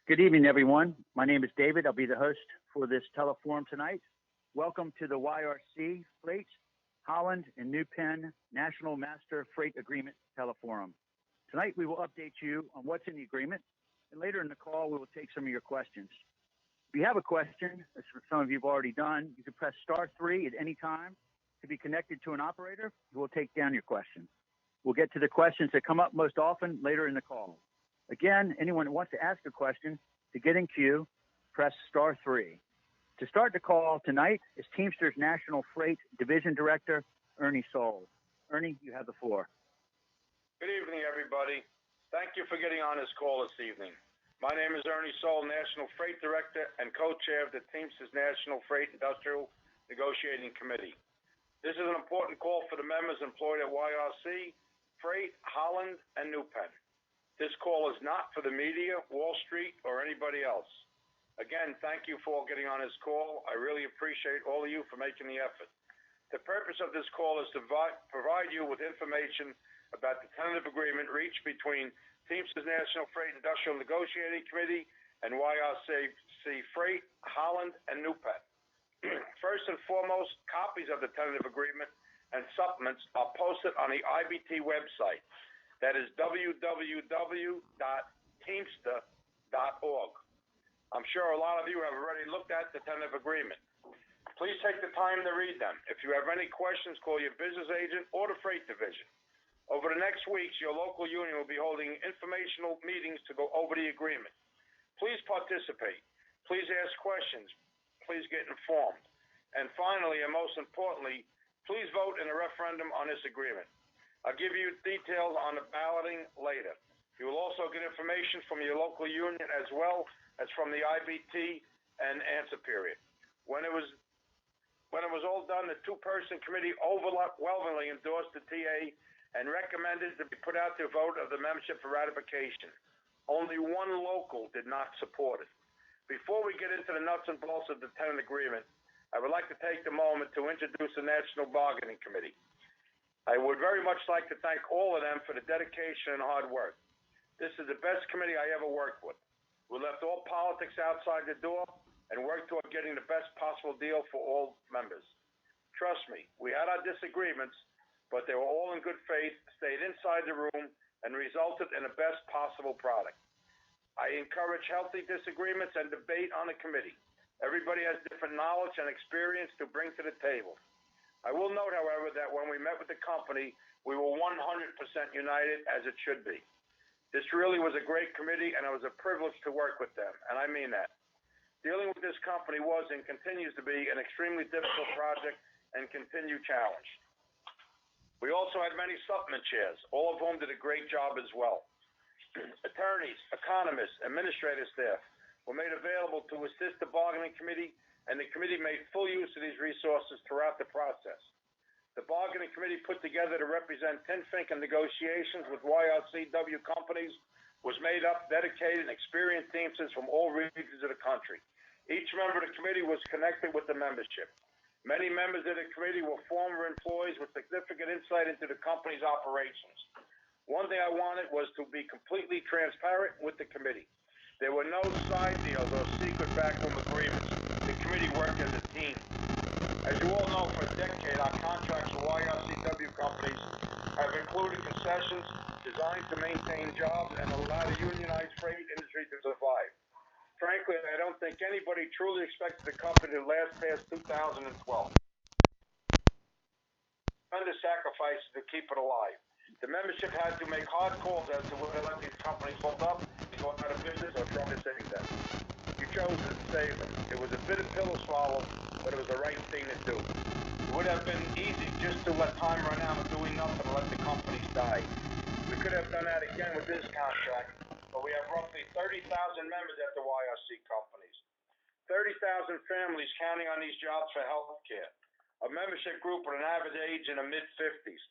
Good evening, everyone. My name is David. I'll be the host for this teleforum tonight. Welcome to the YRC Freight, Holland, and New Penn National Master Freight Agreement teleforum. Tonight, we will update you on what's in the agreement, and later in the call, we will take some of your questions. If you have a question, as some of you have already done, you can press *3 at any time to be connected to an operator who will take down your question. We'll get to the questions that come up most often later in the call. Again, anyone who wants to ask a question, to get in queue, press *3. To start the call tonight is Teamsters National Freight Division Director, Ernie Soul. Ernie, you have the floor. Good evening, everybody. Thank you for getting on this call this evening. My name is Ernie Soul, National Freight Director and co-chair of the Teamsters National Freight Industrial Negotiating Committee. This is an important call for the members employed at YRC, Freight, Holland, and New Penn. This call is not for the media, Wall Street, or anybody else. Again, thank you for getting on this call. I really appreciate all of you for making the effort. The purpose of this call is to provide you with information about the tentative agreement reached between Teamsters National Freight Industrial Negotiating Committee and YRC Freight, Holland, and New Penn. First and foremost, copies of the tentative agreement and supplements are posted on the IBT website. That is www.teamster.org. I'm sure a lot of you have already looked at the tentative agreement. Please take the time to read them. If you have any questions, call your business agent or the freight division. Over the next weeks, your local union will be holding informational meetings to go over the agreement. Please participate. Please ask questions. Please get informed. And finally, and most importantly, please vote in a referendum on this agreement. I'll give you details on the balloting later. You will also get information from your local union as well as from the IBT and answer period. When it was all done, the two-person committee overwhelmingly endorsed the TA and recommended to be put out to a vote of the membership for ratification. Only one local did not support it. Before we get into the nuts and bolts of the tentative agreement, I would like to take the moment to introduce the National Bargaining Committee. I would very much like to thank all of them for the dedication and hard work. This is the best committee I ever worked with. We left all politics outside the door and worked toward getting the best possible deal for all members. Trust me, we had our disagreements, but they were all in good faith, stayed inside the room, and resulted in the best possible product. I encourage healthy disagreements and debate on the committee. Everybody has different knowledge and experience to bring to the table. I will note, however, that when we met with the company, we were 100% united, as it should be. This really was a great committee, and it was a privilege to work with them, and I mean that. Dealing with this company was and continues to be an extremely difficult project and continued challenge. We also had many supplement chairs, all of whom did a great job as well. Attorneys, economists, administrative staff were made available to assist the bargaining committee, and the committee made full use of these resources throughout the process. The bargaining committee put together to represent Tinfink in negotiations with YRCW companies was made up, dedicated, and experienced Teamsters from all regions of the country. Each member of the committee was connected with the membership. Many members of the committee were former employees with significant insight into the company's operations. One thing I wanted was to be completely transparent with the committee. There were no side deals or secret backroom agreements. The committee worked as a team. As you all know, for a decade, our contracts with YRCW companies have included concessions designed to maintain jobs and allow the unionized freight industry to survive. Frankly, I don't think anybody truly expected the company to last past 2012. Tremendous sacrifices to keep it alive. The membership had to make hard calls as to whether to let these companies hold up, go out of business, or try to save them. You chose to save them. It was a bitter pill to swallow, but it was the right thing to do. It would have been easy just to let time run out and doing nothing and let the companies die. We could have done that again with this contract, but we have roughly 30,000 members at the YRC companies. 30,000 families counting on these jobs for health care. A membership group with an average age in the mid-50s.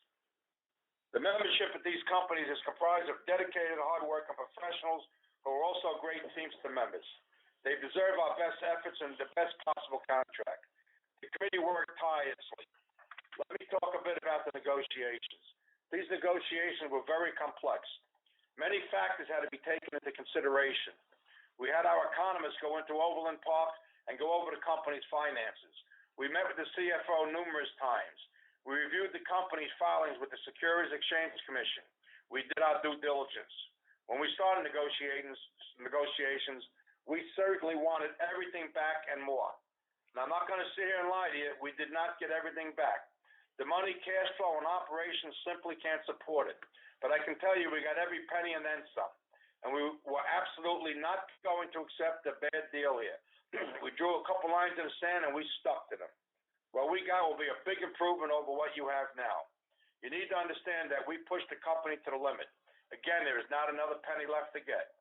The membership at these companies is comprised of dedicated, hard-working professionals who are also great Teamster members. They deserve our best efforts and the best possible contract. The committee worked tirelessly. Let me talk a bit about the negotiations. These negotiations were very complex. Many factors had to be taken into consideration. We had our economists go into Overland Park and go over the company's finances. We met with the CFO numerous times. We reviewed the company's filings with the Securities Exchange Commission. We did our due diligence. When we started negotiations, we certainly wanted everything back and more. Now, I'm not going to sit here and lie to you. We did not get everything back. The money, cash flow, and operations simply can't support it. But I can tell you we got every penny and then some. And we were absolutely not going to accept a bad deal here. We drew a couple lines in the sand and we stuck to them. What we got will be a big improvement over what you have now. You need to understand that we pushed the company to the limit. Again, there is not another penny left to get.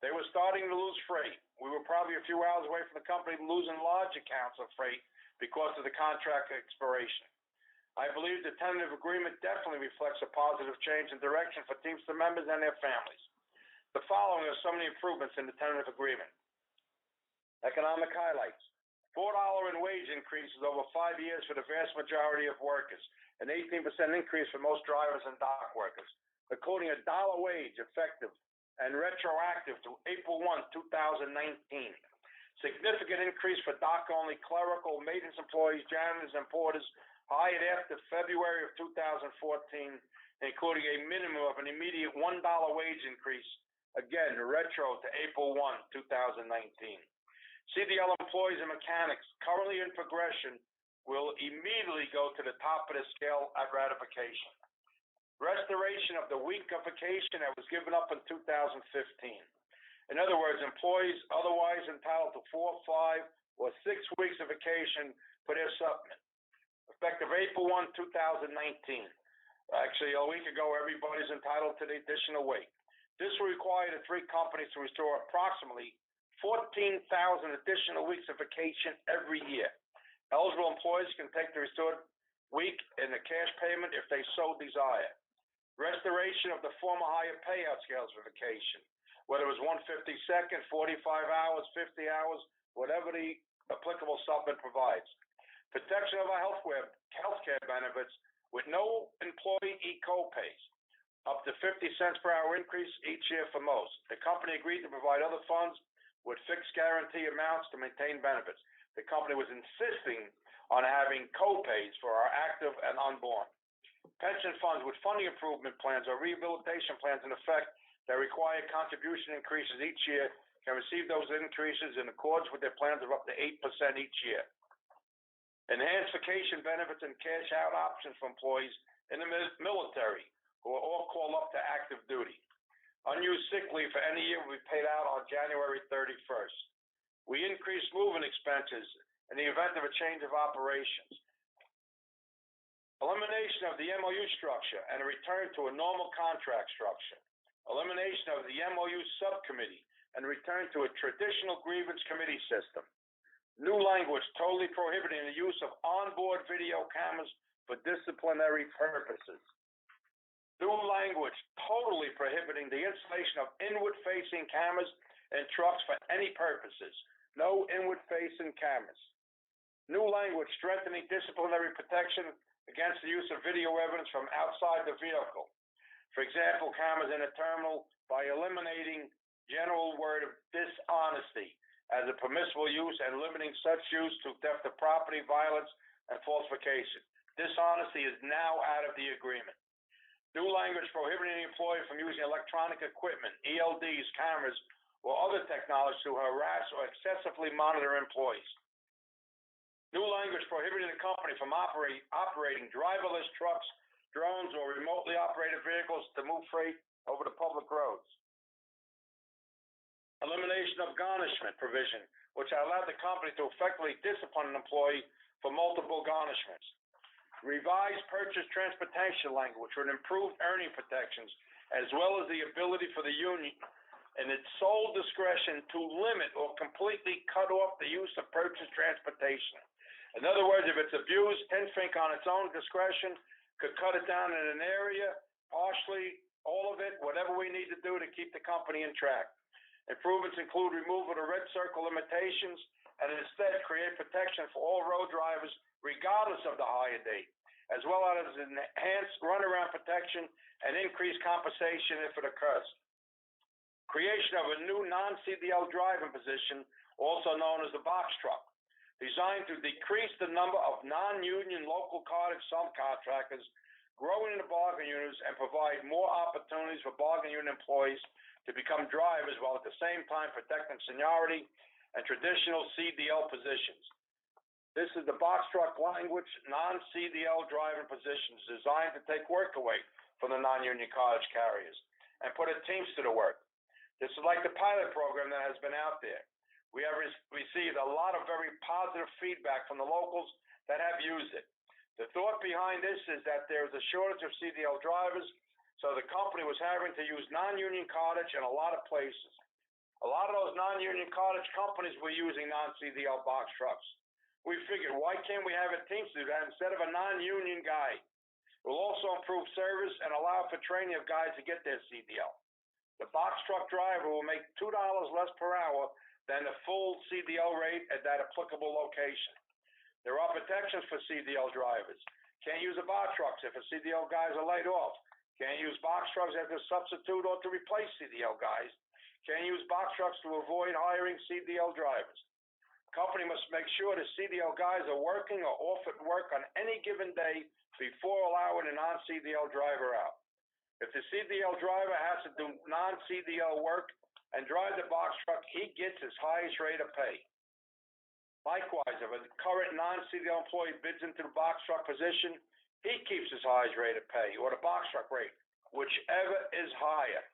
They were starting to lose freight. We were probably a few hours away from the company losing large accounts of freight because of the contract expiration. I believe the tentative agreement definitely reflects a positive change in direction for Teamster members and their families. The following are some of the improvements in the tentative agreement. Economic highlights. $4 in wage increases over 5 years for the vast majority of workers, an 18% increase for most drivers and dock workers, including a $1 wage effective and retroactive to April 1, 2019. Significant increase for dock-only clerical, maintenance employees, janitors, and porters hired after February of 2014, including a minimum of an immediate $1 wage increase, again, retro to April 1, 2019. CDL employees and mechanics currently in progression will immediately go to the top of the scale at ratification. Restoration of the week of vacation that was given up in 2015. In other words, employees otherwise entitled to 4, 5, or 6 weeks of vacation for their supplement. Effective April 1, 2019. Actually, a week ago, everybody's entitled to the additional week. This will require the 3 companies to restore approximately 14,000 additional weeks of vacation every year. Eligible employees can take the restored week in a cash payment if they so desire. Restoration of the former higher payout scales for vacation, whether it was 152nd, 45 hours, 50 hours, whatever the applicable supplement provides. Protection of our healthcare benefits with no employee co-pays, up to 50 cents per hour increase each year for most. The company agreed to provide other funds with fixed guarantee amounts to maintain benefits. The company was insisting on having co-pays for our active and unborn. Pension funds with funding improvement plans or rehabilitation plans in effect that require contribution increases each year can receive those increases in accordance with their plans of up to 8% each year. Enhanced vacation benefits and cash out options for employees in the military who are all called up to active duty. Unused sick leave for any year will be paid out on January 31st. We increased moving expenses in the event of a change of operations. Elimination of the MOU structure and a return to a normal contract structure. Elimination of the MOU subcommittee and return to a traditional grievance committee system. New language totally prohibiting the use of onboard video cameras for disciplinary purposes. New language totally prohibiting the installation of inward-facing cameras in trucks for any purposes. No inward-facing cameras. New language strengthening disciplinary protection against the use of video evidence from outside the vehicle. For example, cameras in a terminal by eliminating general word of dishonesty as a permissible use and limiting such use to theft of property, violence, and falsification. Dishonesty is now out of the agreement. New language prohibiting the employee from using electronic equipment, ELDs, cameras, or other technology to harass or excessively monitor employees. New language prohibiting the company from operating driverless trucks, drones, or remotely operated vehicles to move freight over the public roads. Elimination of garnishment provision, which allowed the company to effectively discipline an employee for multiple garnishments. Revised purchase transportation language with improved earning protections, as well as the ability for the union in its sole discretion to limit or completely cut off the use of purchase transportation. In other words, if it's abused, Tinfink on its own discretion could cut it down in an area, partially, all of it, whatever we need to do to keep the company in track. Improvements include removal of the red circle limitations and instead create protection for all road drivers regardless of the hire date, as well as enhanced runaround protection and increased compensation if it occurs. Creation of a new non-CDL driving position, also known as the box truck, designed to decrease the number of non-union local cartage subcontractors growing in the bargain units and provide more opportunities for bargain unit employees to become drivers while at the same time protecting seniority and traditional CDL positions. This is the box truck language, non-CDL driving positions designed to take work away from the non-union cartage carriers and put a teamster to work. This is like the pilot program that has been out there. We have received a lot of very positive feedback from the locals that have used it. The thought behind this is that there is a shortage of CDL drivers, so the company was having to use non-union cartage in a lot of places. A lot of those non-union cartage companies were using non-CDL box trucks. We figured, why can't we have a teamster do that instead of a non-union guy? It will also improve service and allow for training of guys to get their CDL. The box truck driver will make $2 less per hour than the full CDL rate at that applicable location. There are protections for CDL drivers. Can't use the box trucks if a CDL guys are laid off. Can't use box trucks as a substitute or to replace CDL guys. Can't use box trucks to avoid hiring CDL drivers. Company must make sure the CDL guys are working or off at work on any given day before allowing a non-CDL driver out. If the CDL driver has to do non-CDL work and drive the box truck, he gets his highest rate of pay. Likewise, if a current non-CDL employee bids into the box truck position, he keeps his highest rate of pay, or the box truck rate, whichever is higher.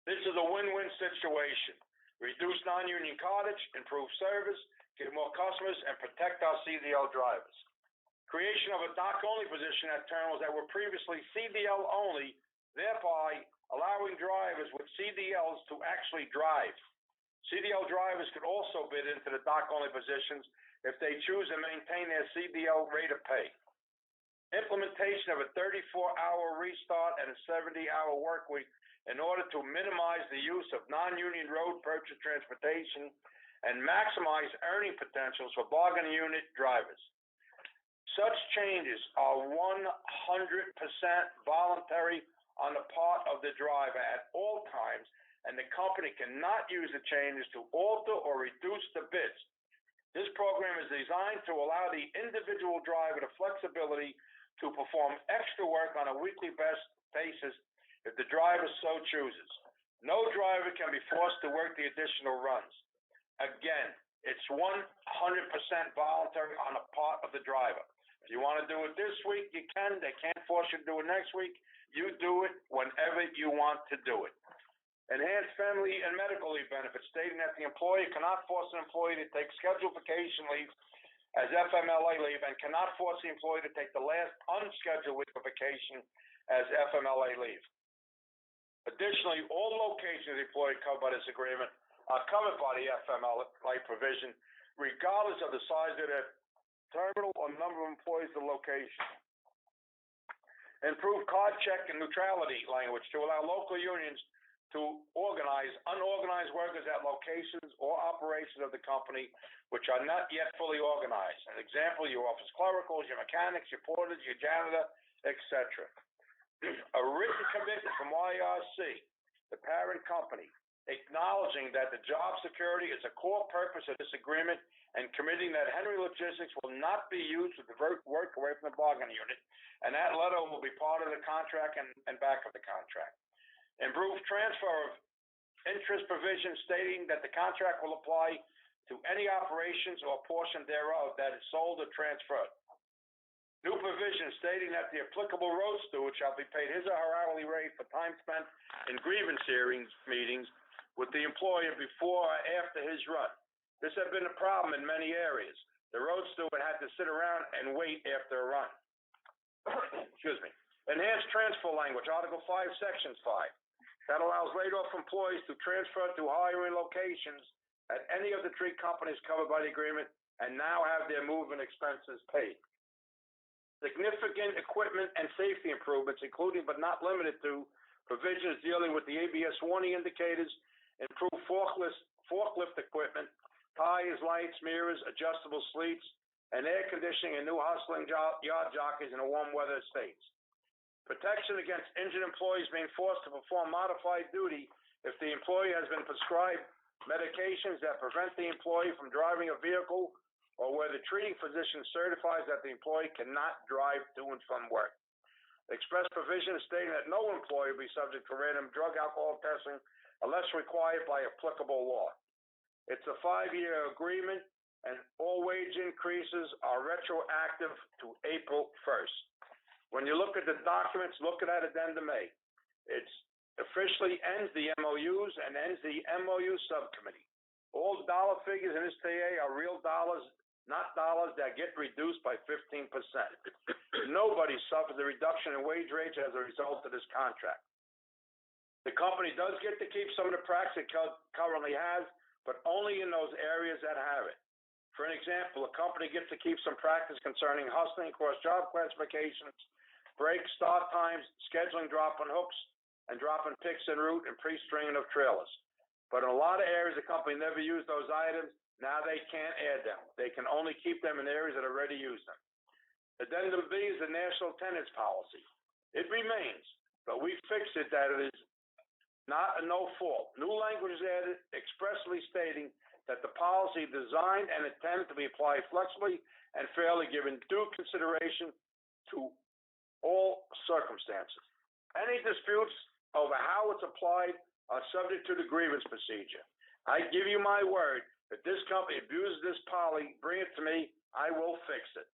This is a win-win situation. Reduce non-union cartage, improve service, get more customers, and protect our CDL drivers. Creation of a dock-only position at terminals that were previously CDL only, thereby allowing drivers with CDLs to actually drive. CDL drivers could also bid into the dock-only positions if they choose to maintain their CDL rate of pay. Implementation of a 34-hour restart and a 70-hour work week in order to minimize the use of non-union road purchase transportation and maximize earning potentials for bargain unit drivers. Such changes are 100% voluntary on the part of the driver at all times, and the company cannot use the changes to alter or reduce the bids. This program is designed to allow the individual driver the flexibility to perform extra work on a weekly basis if the driver so chooses. No driver can be forced to work the additional runs. Again, it's 100% voluntary on the part of the driver. If you want to do it this week, you can. They can't force you to do it next week. You do it whenever you want to do it. Enhanced family and medical leave benefits, stating that the employer cannot force an employee to take scheduled vacation leave as FMLA leave and cannot force the employee to take the last unscheduled week of vacation as FMLA leave. Additionally, all locations of the employee covered by this agreement are covered by the FMLA provision, regardless of the size of their terminal or number of employees or location. Improve card check and neutrality language to allow local unions to organize unorganized workers at locations or operations of the company which are not yet fully organized. An example, your office clericals, your mechanics, your porters, your janitor, etc. A written commitment from YRC, the parent company, acknowledging that the job security is a core purpose of this agreement and committing that Henry Logistics will not be used to divert work away from the bargaining unit, and that letter will be part of the contract and back of the contract. Improve transfer of interest provision stating that the contract will apply to any operations or portion thereof that is sold or transferred. New provision stating that the applicable road steward shall be paid his or her hourly rate for time spent in grievance hearings meetings with the employer before or after his run. This had been a problem in many areas. The road steward had to sit around and wait after a run. Excuse me. Enhanced transfer language, Article 5, Section 5. That allows laid-off employees to transfer to hiring locations at any of the three companies covered by the agreement and now have their movement expenses paid. Significant equipment and safety improvements, including but not limited to provisions dealing with the ABS warning indicators, improved forklift equipment, tires, lights, mirrors, adjustable seats, and air conditioning and new hustling yard jockeys in the warm weather states. Protection against injured employees being forced to perform modified duty If the employee has been prescribed medications that prevent the employee from driving a vehicle, or where the treating physician certifies that the employee cannot drive to and from work. Express provision is stating that no employee will be subject to random drug alcohol testing unless required by applicable law. It's a 5-year agreement, and all wage increases are retroactive to April 1st. When you look at the documents, look at that Addendum A. It officially ends the MOUs and ends the MOU subcommittee. All the dollar figures in this TA are real dollars, not dollars that get reduced by 15%. Nobody suffers a reduction in wage rates as a result of this contract. The company does get to keep some of the practice it currently has, but only in those areas that have it. For an example, a company gets to keep some practice concerning hustling across job classifications, breaks, start times, scheduling drop-on hooks, and drop-in picks en route and pre-stringing of trailers. But in a lot of areas, the company never used those items. Now they can't add them. They can only keep them in areas that already use them. Addendum B is the national attendance policy. It remains, but we fixed it that it is not a no fault. New language is added expressly stating that the policy designed and intended to be applied flexibly and fairly, given due consideration to all circumstances. Any disputes over how it's applied are subject to the grievance procedure. I give you my word, if this company abuses this policy, bring it to me, I will fix it.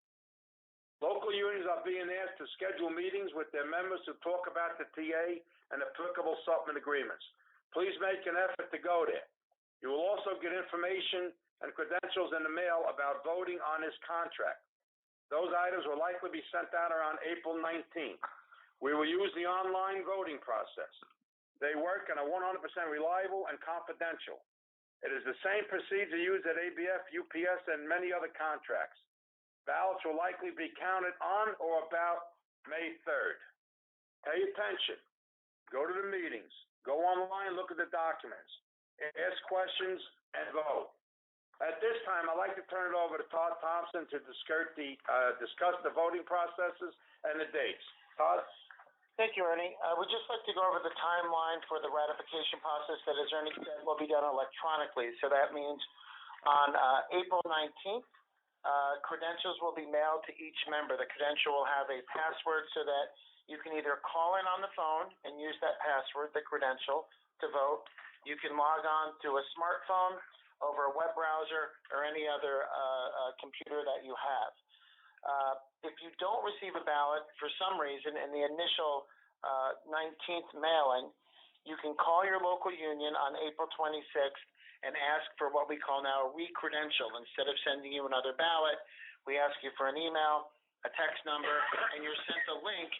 Local unions are being asked to schedule meetings with their members to talk about the TA and applicable supplement agreements. Please make an effort to go there. You will also get information and credentials in the mail about voting on this contract. Those items will likely be sent out around April 19th. We will use the online voting process. They work and are 100% reliable and confidential. It is the same procedure used at ABF, UPS, and many other contracts. Ballots will likely be counted on or about May 3rd. Pay attention. Go to the meetings. Go online, look at the documents. Ask questions and vote. At this time, I'd like to turn it over to Todd Thompson to discuss the voting processes and the dates. Todd? Thank you, Ernie. I would just like to go over the timeline for the ratification process that, as Ernie said, will be done electronically. So that means on April 19th, credentials will be mailed to each member. The credential will have a password so that you can either call in on the phone and use that password, the credential, to vote. You can log on to a smartphone, over a web browser, or any other computer that you have. If you don't receive a ballot for some reason in the initial 19th mailing, you can call your local union on April 26th and ask for what we call now a re-credential. Instead of sending you another ballot, we ask you for an email, a text number, and you're sent a link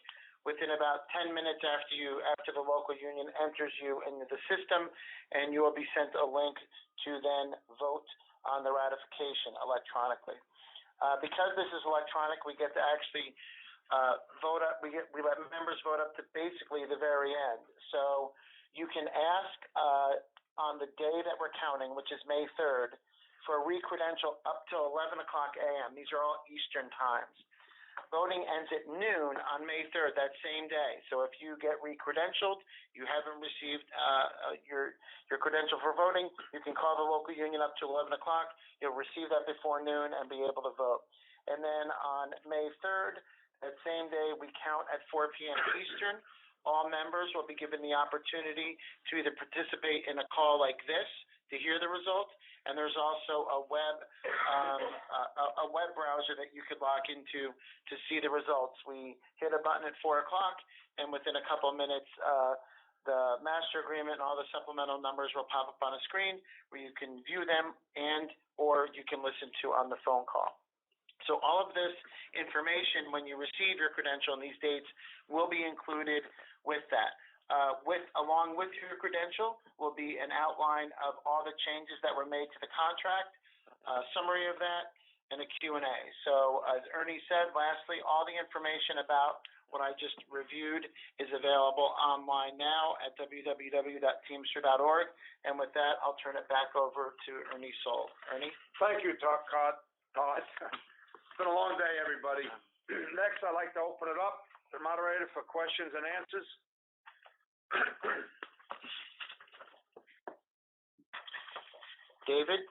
within about 10 minutes after the local union enters you into the system, and you will be sent a link to then vote on the ratification electronically. Because this is electronic, we get to actually vote up. We let members vote up to basically the very end. So you can ask on the day that we're counting, which is May 3rd, for a re-credential up to 11 o'clock a.m. These are all Eastern times. Voting ends at noon on May 3rd, that same day. So if you get re-credentialed, you haven't received your credential for voting, you can call the local union up to 11 o'clock. You'll receive that before noon and be able to vote. And then on May 3rd, that same day, we count at 4 p.m. Eastern. All members will be given the opportunity to either participate in a call like this to hear the results, and there's also a web browser that you could log into to see the results. We hit a button at 4 o'clock, and within a couple of minutes, the master agreement and all the supplemental numbers will pop up on a screen where you can view them or you can listen to on the phone call. So all of this information, when you receive your credential and these dates, will be included with that. Along with your credential will be an outline of all the changes that were made to the contract, a summary of that, and a Q&A. So as Ernie said, lastly, all the information about what I just reviewed is available online now at www.teamster.org. And with that, I'll turn it back over to Ernie Soule. Ernie? Thank you, Todd. It's been a long day, everybody. Next, I'd like to open it up to the moderator for questions and answers. David?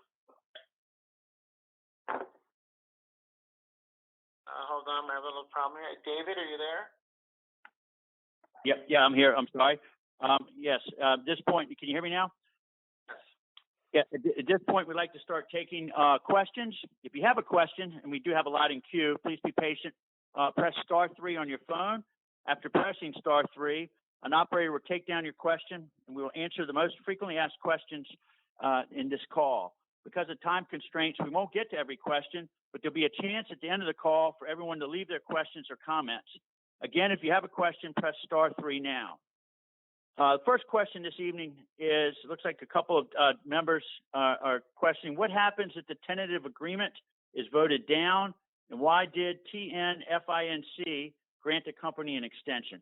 Hold on, I have a little problem here. David, are you there? Yep. Yeah, I'm here. I'm sorry. Yes. At this point, can you hear me now? Yeah. At this point, we'd like to start taking questions. If you have a question, and we do have a lot in queue, please be patient. Press *3 on your phone. After pressing *3, an operator will take down your question, and we will answer the most frequently asked questions in this call. Because of time constraints, we won't get to every question, but there'll be a chance at the end of the call for everyone to leave their questions or comments. Again, if you have a question, press *3 now. The first question this evening is, it looks like a couple of members are questioning, what happens if the tentative agreement is voted down, and why did TNFINC grant the company an extension?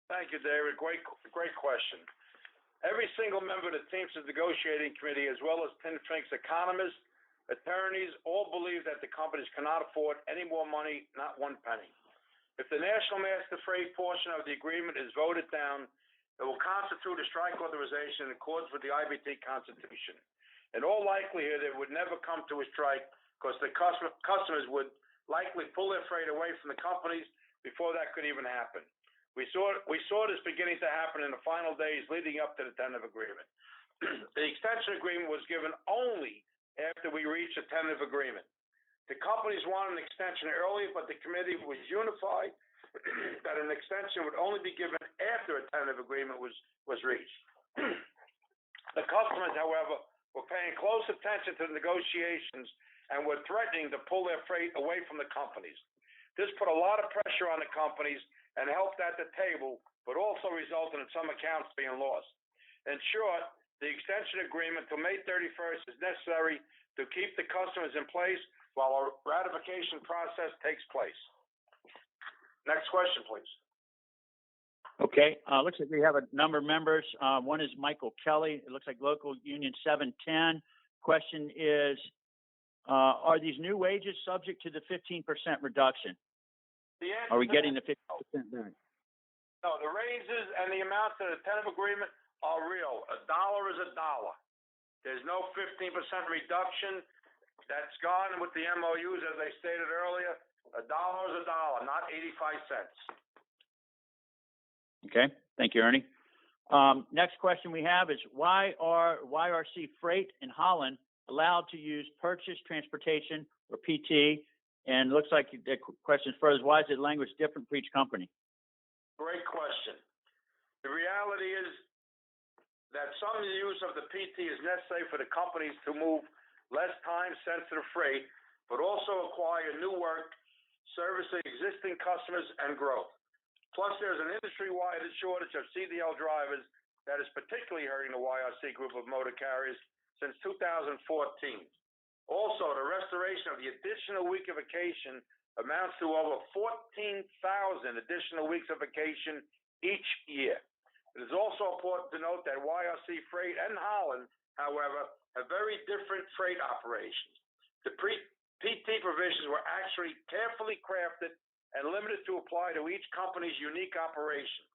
Thank you, David. Great question. Every single member of the Teamsters negotiating committee, as well as TNFINC's economists, attorneys, all believe that the companies cannot afford any more money, not one penny. If the National Master Freight portion of the agreement is voted down, it will constitute a strike authorization in accordance with the IBT Constitution. In all likelihood, it would never come to a strike because the customers would likely pull their freight away from the companies before that could even happen. We saw this beginning to happen in the final days leading up to the tentative agreement. The extension agreement was given only after we reached a tentative agreement. The companies wanted an extension earlier, but the committee was unified that an extension would only be given after a tentative agreement was reached. The customers, however, were paying close attention to the negotiations and were threatening to pull their freight away from the companies. This put a lot of pressure on the companies and helped at the table, but also resulted in some accounts being lost. In short, the extension agreement to May 31st is necessary to keep the customers in place while a ratification process takes place. Next question, please. Okay. Looks like we have a number of members. One is Michael Kelly. It looks like Local Union 710. Question is, are these new wages subject to the 15% reduction? Are we getting the 15% back? No, the raises and the amounts of the tentative agreement are real. $1 is $1. There's no 15% reduction. That's gone with the MOUs, as I stated earlier. $1 is $1, not 85 cents. Okay. Thank you, Ernie. Next question we have is, why are YRC Freight in Holland allowed to use purchased transportation, or PT? And it looks like the question further is, why is the language different for each company? Great question. The reality is that some use of the PT is necessary for the companies to move less time-sensitive freight, but also acquire new work, servicing existing customers, and growth. Plus, there's an industry-wide shortage of CDL drivers that is particularly hurting the YRC group of motor carriers since 2014. Also, the restoration of the additional week of vacation amounts to over 14,000 additional weeks of vacation each year. It is also important to note that YRC Freight and Holland, however, have very different freight operations. The PT provisions were actually carefully crafted and limited to apply to each company's unique operation.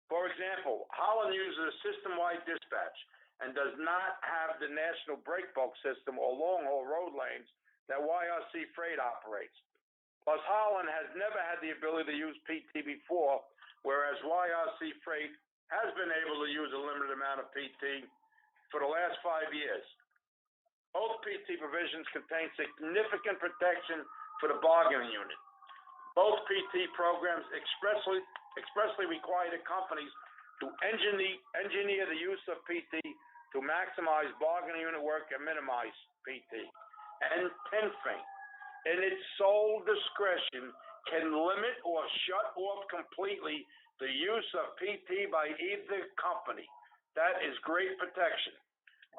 For example, Holland uses a system-wide dispatch and does not have the national break bulk system or long-haul road lanes that YRC Freight operates. Plus, Holland has never had the ability to use PT before, whereas YRC Freight has been able to use a limited amount of PT for the last 5 years. Both PT provisions contain significant protection for the bargaining unit. Both PT programs expressly require the companies to engineer the use of PT to maximize bargaining unit work and minimize PT. And TNFINC, in its sole discretion, can limit or shut off completely the use of PT by either company. That is great protection.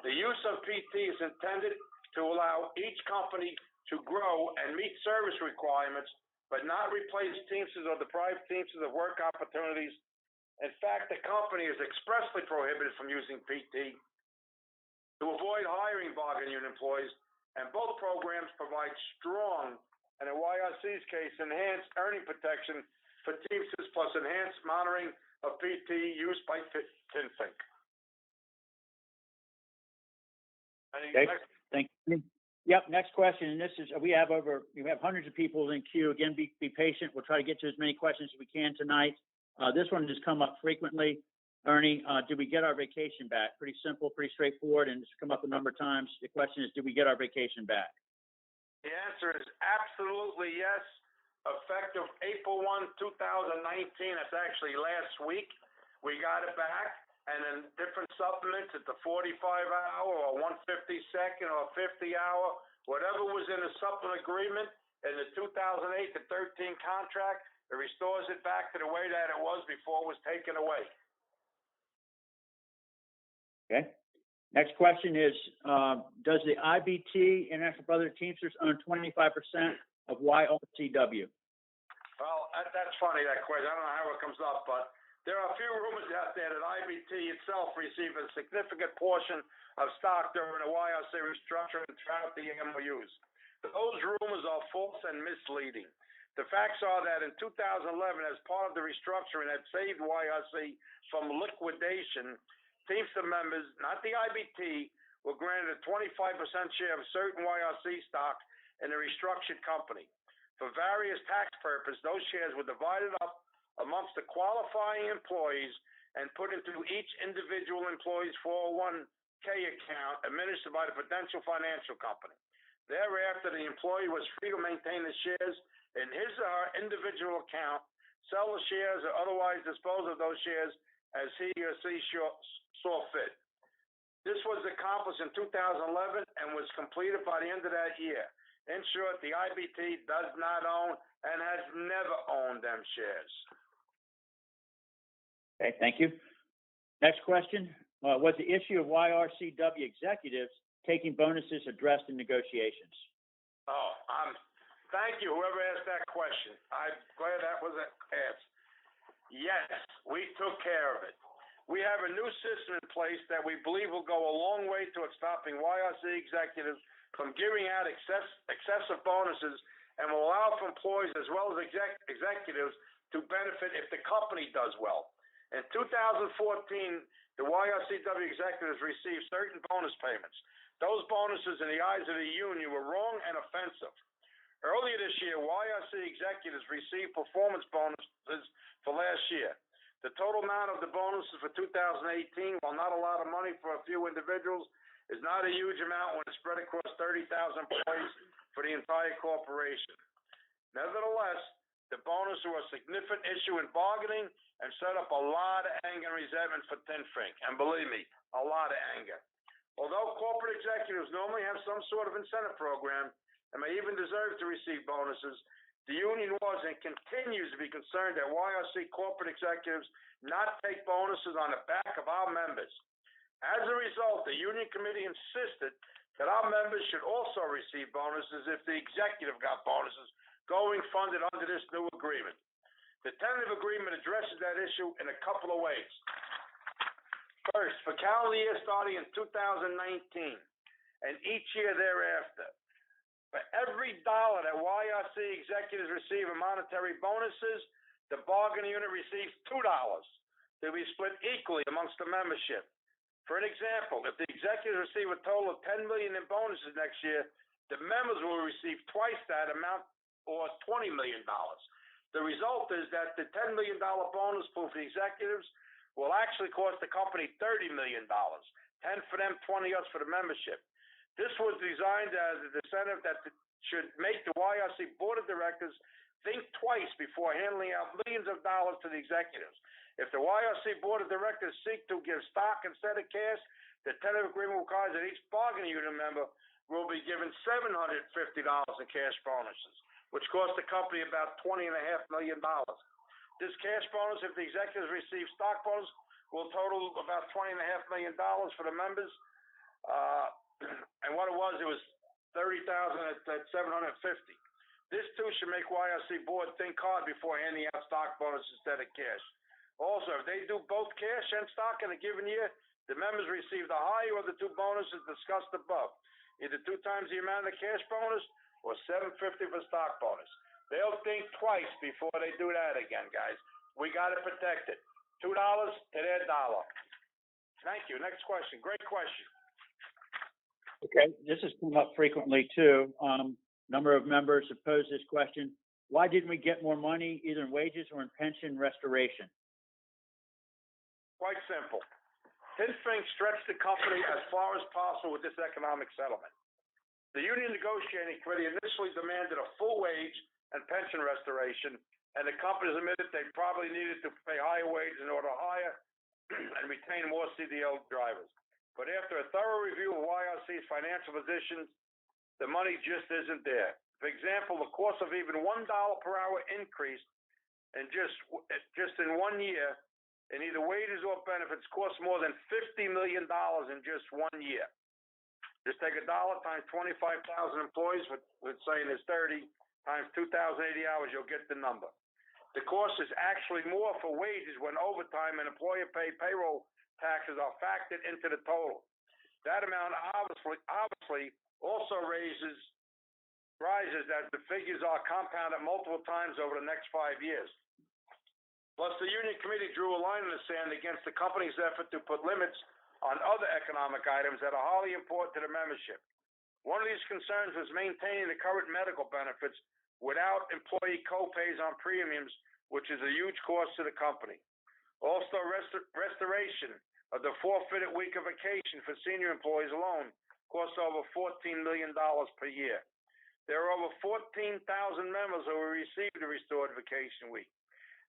The use of PT is intended to allow each company to grow and meet service requirements, but not replace Teamsters or deprive Teamsters of work opportunities. In fact, the company is expressly prohibited from using PT to avoid hiring bargaining unit employees, and both programs provide strong, and in YRC's case, enhanced earning protection for Teamsters, plus enhanced monitoring of PT used by TNFINC. Okay, thank you. Yep, next question, and this is, we have hundreds of people in queue. Again, be patient. We'll try to get to as many questions as we can tonight. This one has come up frequently. Ernie, did we get our vacation back? Pretty simple, pretty straightforward, and it's come up a number of times. The question is, did we get our vacation back? The answer is absolutely yes. Effective April 1, 2019, that's actually last week, we got it back. And then different supplements at the 45-hour or 152nd or 50-hour, whatever was in the supplement agreement in the 2008 to 13 contract, it restores it back to the way that it was before it was taken away. Okay. Next question is, does the IBT, International Brotherhood of Teamsters, own 25% of YRCW? Well, that's funny, that question. I don't know how it comes up, but there are a few rumors out there that IBT itself received a significant portion of stock during the YRC restructuring throughout the MOUs. Those rumors are false and misleading. The facts are that in 2011, as part of the restructuring that saved YRC from liquidation, Teamster members, not the IBT, were granted a 25% share of certain YRC stock in the restructured company. For various tax purposes, those shares were divided up amongst the qualifying employees and put into each individual employee's 401k account administered by the Prudential Financial Company. Thereafter, the employee was free to maintain the shares in his or her individual account, sell the shares, or otherwise dispose of those shares as he or she saw fit. This was accomplished in 2011 and was completed by the end of that year. In short, the IBT does not own and has never owned them shares. Okay, thank you. Next question. Was the issue of YRCW executives taking bonuses addressed in negotiations? Thank you, whoever asked that question. I'm glad that was asked. Yes, we took care of it. We have a new system in place that we believe will go a long way towards stopping YRC executives from giving out excessive bonuses and will allow for employees as well as executives to benefit if the company does well. In 2014, the YRCW executives received certain bonus payments. Those bonuses in the eyes of the union were wrong and offensive. Earlier this year, YRC executives received performance bonuses for last year. The total amount of the bonuses for 2018, while not a lot of money for a few individuals, is not a huge amount when it's spread across 30,000 employees for the entire corporation. Nevertheless, the bonuses were a significant issue in bargaining and set up a lot of anger and resentment for Tinfink, and believe me, a lot of anger. Although corporate executives normally have some sort of incentive program and may even deserve to receive bonuses, the union was and continues to be concerned that YRC corporate executives not take bonuses on the back of our members. As a result, the union committee insisted that our members should also receive bonuses if the executive got bonuses going funded under this new agreement. The tentative agreement addresses that issue in a couple of ways. First, for calendar year starting in 2019 and each year thereafter, for every dollar that YRC executives receive in monetary bonuses, the bargaining unit receives $2 to be split equally amongst the membership. For an example, if the executives receive a total of $10 million in bonuses next year, the members will receive twice that amount, or $20 million. The result is that the $10 million bonus pool for the executives will actually cost the company $30 million. 10 for them, 20 us for the membership. This was designed as an incentive that should make the YRC Board of Directors think twice before handing out millions of dollars to the executives. If the YRC Board of Directors seek to give stock instead of cash, the tentative agreement requires that each bargaining unit member will be given $750 in cash bonuses, which cost the company about $20.5 million. This cash bonus, if the executives receive stock bonus, will total about $20.5 million for the members. And what it was 30,000 at 750. This too should make YRC board think hard before handing out stock bonuses instead of cash. Also, if they do both cash and stock in a given year, the members receive the higher of the two bonuses discussed above, either 2 times the amount of cash bonus or $750 for stock bonus. They'll think twice before they do that again, guys. We got to protect it. $2 to their dollar. Thank you. Next question. Great question. Okay, this has come up frequently too. Number of members have posed this question. Why didn't we get more money either in wages or in pension restoration? Quite simple. Tinfink stretched the company as far as possible with this economic settlement. The union negotiating committee initially demanded a full wage and pension restoration, and the companies admitted they probably needed to pay higher wages in order to hire and retain more CDL drivers. But after a thorough review of YRC's financial positions, the money just isn't there. For example, the cost of even $1 per hour increase in just in 1 year in either wages or benefits costs more than $50 million in just 1 year. Just take $1 times 25,000 employees, with saying it's 30 times 2,080 hours, you'll get the number. The cost is actually more for wages when overtime and employer-paid payroll taxes are factored into the total. That amount obviously also rises as the figures are compounded multiple times over the next 5 years. Plus, the union committee drew a line in the sand against the company's effort to put limits on other economic items that are highly important to the membership. One of these concerns was maintaining the current medical benefits without employee co-pays on premiums, which is a huge cost to the company. Also, restoration of the forfeited week of vacation for senior employees alone costs over $14 million per year. There are over 14,000 members who will receive the restored vacation week.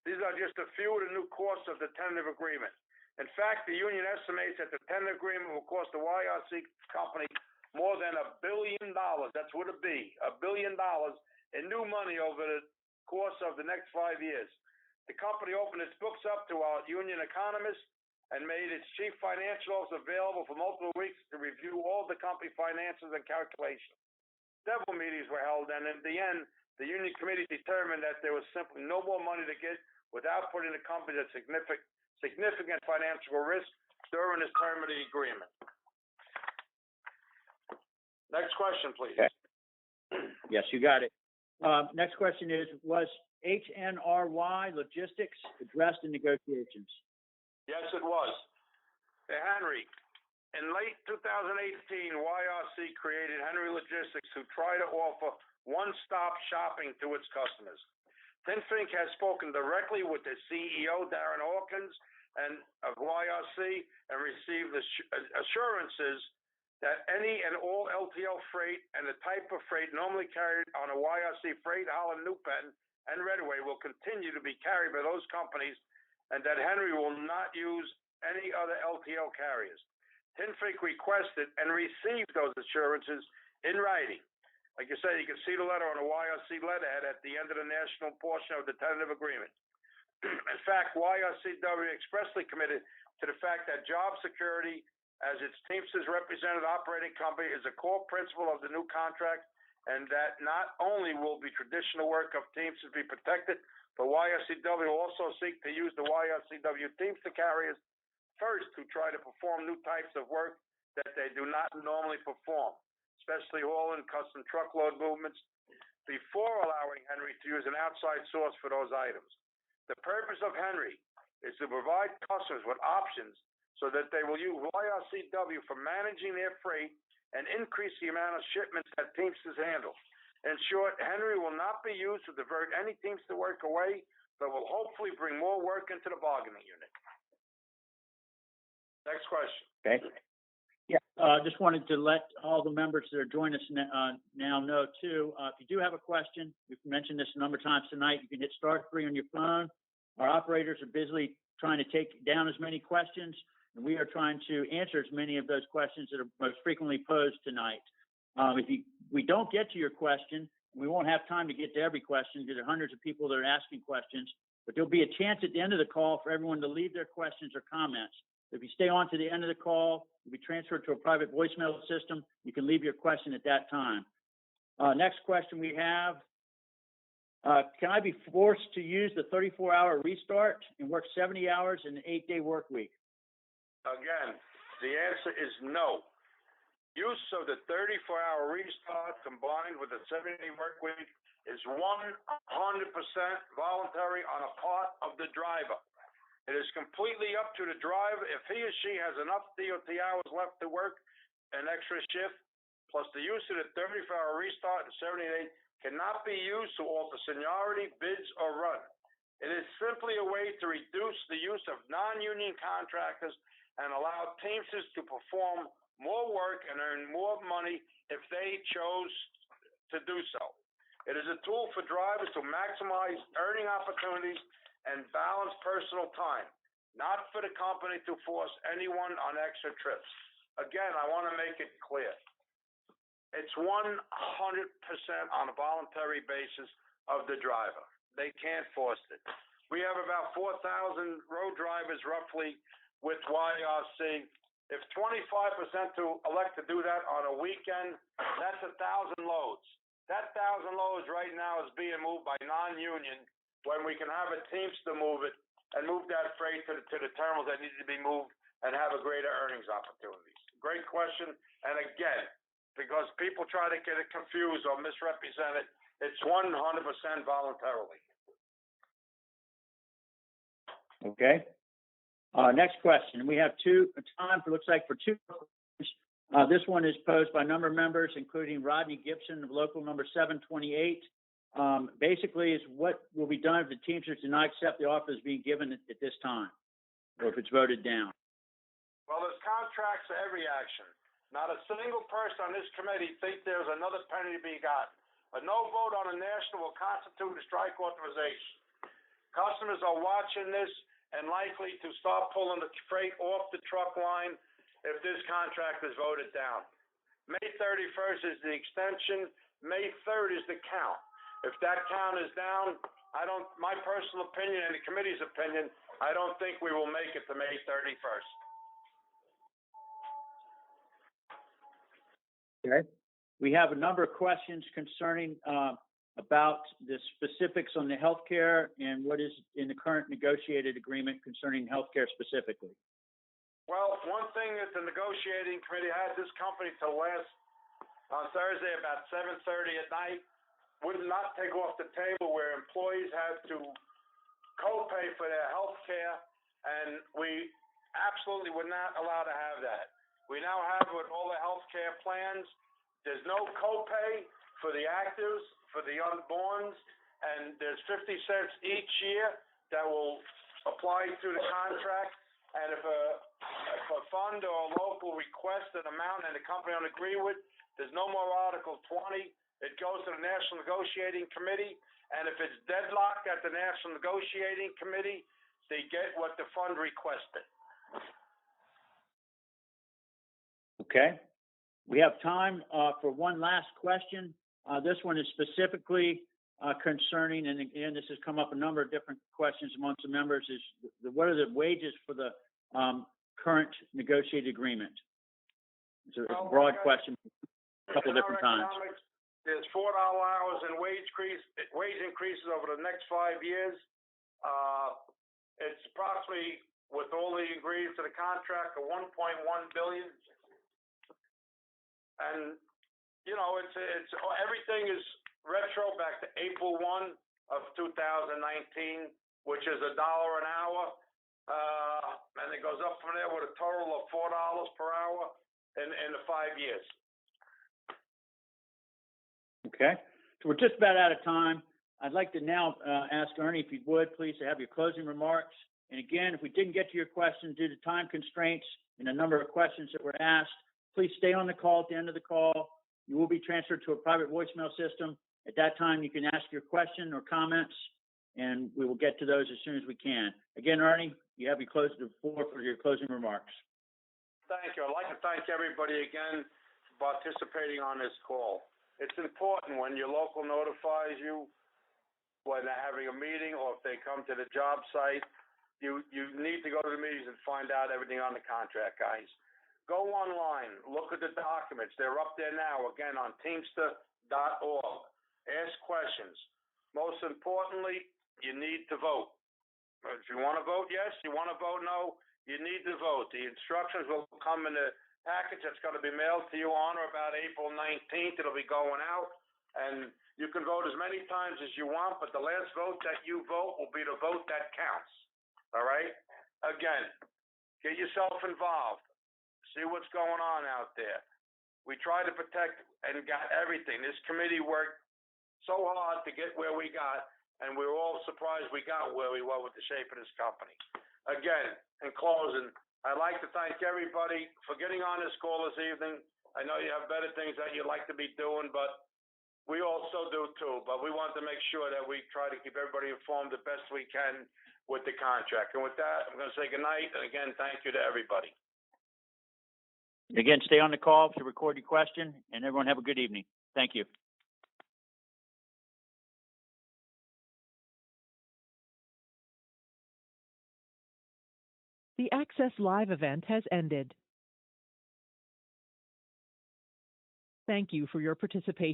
These are just a few of the new costs of the tentative agreement. In fact, the union estimates that the tentative agreement will cost the YRC company more than $1 billion. That's what it be, $1 billion in new money over the course of the next 5 years. The company opened its books up to our union economists and made its chief financial officer available for multiple weeks to review all the company finances and calculations. Several meetings were held, and in the end, the union committee determined that there was simply no more money to get without putting the company at significant financial risk during this term of the agreement. Next question, please. Okay. Yes, you got it. Next question is, was HNRY Logistics addressed in negotiations? Yes, it was. Henry, in late 2018, YRC created Henry Logistics, who try to offer one-stop shopping to its customers. Tinfink has spoken directly with the CEO, Darren Hawkins, of YRC, and received assurances that any and all LTL freight and the type of freight normally carried on a YRC freight, Holland, New Penn, and Redway will continue to be carried by those companies, and that Henry will not use any other LTL carriers. Tinfink requested and received those assurances in writing. Like I said, you can see the letter on the YRC letterhead at the end of the national portion of the tentative agreement. In fact, YRCW expressly committed to the fact that job security as its Teamsters represented operating company is a core principle of the new contract, and that not only will the traditional work of Teamsters be protected, but YRCW will also seek to use the YRCW Teamster carriers first to try to perform new types of work that they do not normally perform, especially hauling custom truckload movements, before allowing Henry to use an outside source for those items. The purpose of Henry is to provide customers with options so that they will use YRCW for managing their freight and increase the amount of shipments that Teamsters handle. In short, Henry will not be used to divert any Teamster work away, but will hopefully bring more work into the bargaining unit. Next question. Okay. Yeah, just wanted to let all the members that are joining us now know too. If you do have a question, we've mentioned this a number of times tonight. You can hit *3 on your phone. Our operators are busily trying to take down as many questions, and we are trying to answer as many of those questions that are most frequently posed tonight. If we don't get to your question, we won't have time to get to every question because there are hundreds of people that are asking questions, but there'll be a chance at the end of the call for everyone to leave their questions or comments. If you stay on to the end of the call, you'll be transferred to a private voicemail system. You can leave your question at that time. Next question we have, can I be forced to use the 34-hour restart and work 70 hours in an 8-day work week? Again, the answer is no. Use of the 34-hour restart combined with a 70-day work week is 100% voluntary on a part of the driver. It is completely up to the driver if he or she has enough DOT hours left to work an extra shift plus the use of the 34-hour restart and 78 cannot be used to alter seniority, bids, or run. It is simply a way to reduce the use of non-union contractors and allow Teamsters to perform more work and earn more money if they chose to do so. It is a tool for drivers to maximize earning opportunities and balance personal time, not for the company to force anyone on extra trips. Again, I want to make it clear. It's 100% on a voluntary basis of the driver. They can't force it. We have about 4,000 road drivers roughly with YRC. If 25% to elect to do that on a weekend, that's 1,000 loads. That 1,000 loads right now is being moved by non-union when we can have a Teamster move it and move that freight to the terminals that need to be moved and have a greater earnings opportunities. Great question. And again, because people try to get it confused or misrepresent it, it's 100% voluntarily. Okay. Next question. We have time for, looks like for two questions. This one is posed by a number of members, including Rodney Gibson of local number 728. Basically, is what will be done if the Teamsters do not accept the offer that's being given at this time, or if it's voted down? Well, there's contracts for every action. Not a single person on this committee thinks there's another penny to be gotten. A no vote on a national will constitute a strike authorization. Customers are watching this and likely to start pulling the freight off the truck line if this contract is voted down. May 31st is the extension. May 3rd is the count. If that count is down, my personal opinion and the committee's opinion, I don't think we will make it to May 31st. Okay. We have a number of questions concerning about the specifics on the healthcare and what is in the current negotiated agreement concerning healthcare specifically. Well, one thing that the negotiating committee had this company till last on Thursday about 7:30 at night would not take off the table where employees had to co-pay for their health care, and we absolutely would not allow to have that. We now have with all the health care plans, there's no co-pay for the actives, for the unborns, and there's 50 cents each year that will apply to the contract. And if a fund or a local requests an amount and the company don't agree with, there's no more Article 20. It goes to the National Negotiating Committee, and if it's deadlocked at the National Negotiating Committee, they get what the fund requested. Okay. We have time for one last question. This one is specifically concerning, and again, this has come up a number of different questions amongst the members, is what are the wages for the current negotiated agreement? It's a broad question, a couple of different times. There's $4 hours in wage increases over the next 5 years. It's approximately, with all the ingredients of the contract, a $1.1 billion. And you know, it's everything is retro back to April 1 of 2019, which is $1 an hour, and it goes up from there with a total of $4 per hour in the 5 years. Okay, so we're just about out of time. I'd like to now ask Ernie, if you would, please, to have your closing remarks. And again, if we didn't get to your question due to time constraints and a number of questions that were asked, please stay on the call at the end of the call. You will be transferred to a private voicemail system. At that time, you can ask your question or comments, and we will get to those as soon as we can. Again, Ernie, you have your floor for your closing remarks. Thank you. I'd like to thank everybody again for participating on this call. It's important when your local notifies you when they're having a meeting or if they come to the job site, you need to go to the meetings and find out everything on the contract, guys. Go online, look at the documents. They're up there now, again, on teamster.org. Ask questions. Most importantly, you need to vote. If you want to vote yes, you want to vote no, you need to vote. The instructions will come in the package that's going to be mailed to you on or about April 19th. It'll be going out, and you can vote as many times as you want, but the last vote that you vote will be the vote that counts. All right? Again, get yourself involved. See what's going on out there. We tried to protect and got everything. This committee worked so hard to get where we got, and we were all surprised we got where we were with the shape of this company. Again, in closing, I'd like to thank everybody for getting on this call this evening. I know you have better things that you'd like to be doing, but we also do too. But we want to make sure that we try to keep everybody informed the best we can with the contract. And with that, I'm going to say good night. And again, thank you to everybody. Again, stay on the call to record your question, and everyone have a good evening. Thank you. The Access Live event has ended. Thank you for your participation.